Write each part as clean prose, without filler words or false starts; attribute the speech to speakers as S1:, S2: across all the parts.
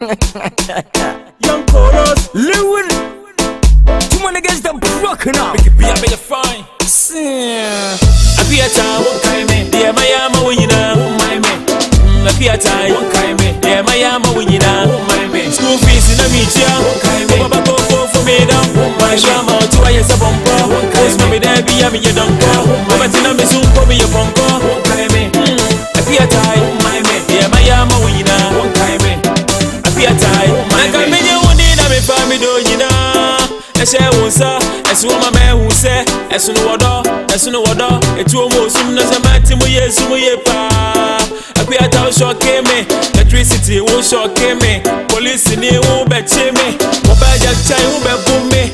S1: Young chorus,
S2: Lewin. Too many guys that broken up.
S1: make it be a bit fine.
S2: I
S1: be a time, one kind me. Yeah, my yama when you know, my man. I be a time, one kind me. Yeah, my yama when you know, my man. School fees in a media, one kind me. Baba go for me down. My shama to a yes a bumper. Post me there be a me a dunker. Baba tina me soon for me a bunker. One kind me. I be a time, my man. Yeah, my yama when you know, one kind me. I be a time, my man. I come in your one day, I'm a family do you know. Eshe wonsa, esu ma me hunse, esu no wodo, etu omo sum na zamati mu yesu mu yepa. Akwi ata shock me, electricity wo shock me, police ni wo be che me, wo ba ja chai wo be bum me.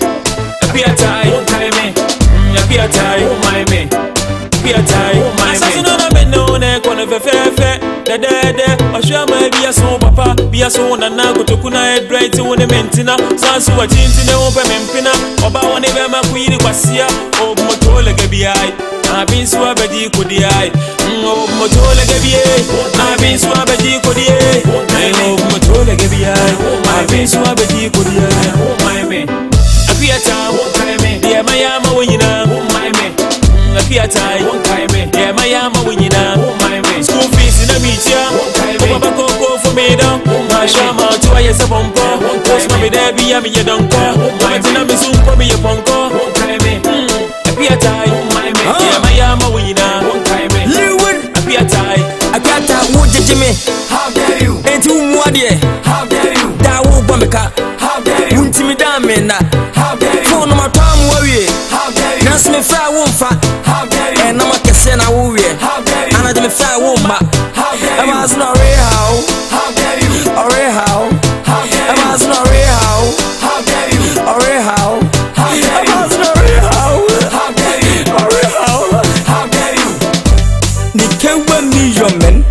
S1: Akwi ata wo kai me, akwi ata wo mai me, akwi ata wo mai me. Asasu no na me no ne kono fe, de, ohwa ma bia so papa, bia so na na kotoku na headlight wo ne mentina, sansu wa jinti ne wo be mempina, oba wo ne be ma kuiri kwasia, o motole gabi ai, abin so abedi kodi ai, o motole gabi ai, abin so abedi kodi ai, o motole gabi ai, abin so abedi kodi ai, o my man. Apiata wo kai me, dia mayama wo nyina, o my man. Apiata wo kai me, dia mayama wo nyina, o my man. School fees in a media, Baba go for me down. My shama to a yes a bumper. Post me there be a me a dunker. My tina me soon for me a bunker. I be a tie, my man. Yeah, my yama winner.
S2: Lewin.
S1: I be a tie.
S2: I got that wood Jimmy.
S1: How dare you?
S2: Ain't too muddy.
S1: How dare you?
S2: That wood bumka.
S1: How dare you?
S2: Wunti me down, man.
S1: How dare you?
S2: Phone my time worry.
S1: How dare you?
S2: Nas me fry won't fat.
S1: How dare you?
S2: And I'm a cassin, I worry.
S1: How dare you?
S2: And I do me fry won't back.
S1: How dare
S2: I
S1: you?
S2: was not real how.
S1: How dare you?
S2: Already how.
S1: How dare
S2: I
S1: you?
S2: was not real how.
S1: How dare you?
S2: Already how.
S1: How dare
S2: I
S1: you?
S2: was not real how.
S1: How dare you?
S2: Already how.
S1: How dare you?
S2: Nika wa me your men.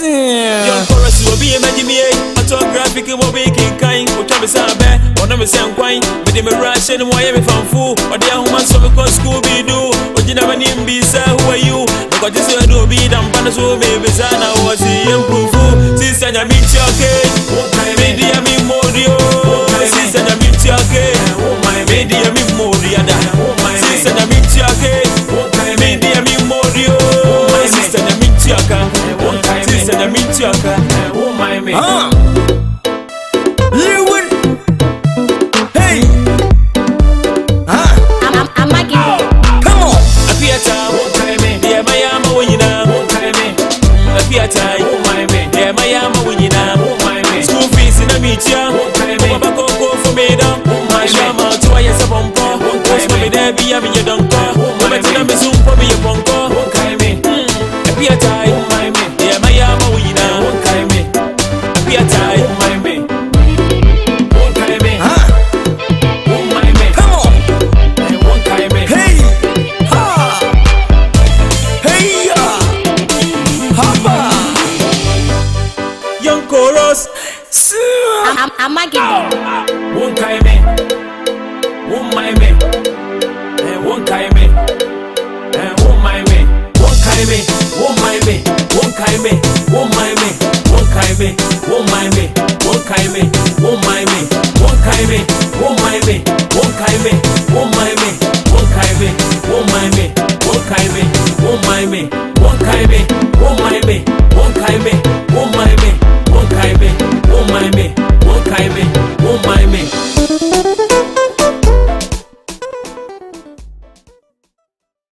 S1: Young chorus will be a majimie, autographic will be king kind, or Thomas Abbey, or no Miss Quine, with him a rush and why every fan fool, or the young man so because school be do, or you never name be sir, who are you? Because this will be done, Panas will be Bizana was the improve. Sister, I meet your gate, media me modio, sister, I meet your gate, media me modia, sister, I meet your gate, media me modio, sister, I meet your gate. Sister, I meet your car. Oh my man.
S2: Lewin. Hey.
S3: I'm Maggie.
S2: Come on.
S1: Apiata, oh my man. Yeah, my yama winina. Oh my man. Apiata, oh my man. Yeah, my yama winina. Oh my man. School fees in a media. Oh my man. Baba go for me down. My shama to a yes a bumper. Post me there be a me a dunker. Baba tina me soon for me a bunker. Oh my man. Apiata, oh my man. Yeah, my yama winina. Oh my man. Apiata, oh my man. Oh my man. Oh my man.
S2: Come on.
S1: Oh my man.
S2: Hey. Ha. Hey. Hoppa.
S1: Young chorus.
S3: I'm Maggie.
S1: One kind me, one my me, one kind me, one my me, one kind me, one my me, one kind me, one my me, one kind me, one my me, one kind me, one my me, one kind me, one my me, one kind me, one my me, one kind me, one my me, one kind me, one my me, one kind me, one my me, one kind me, one my me, one kind me, one my me, one kind me, one my me.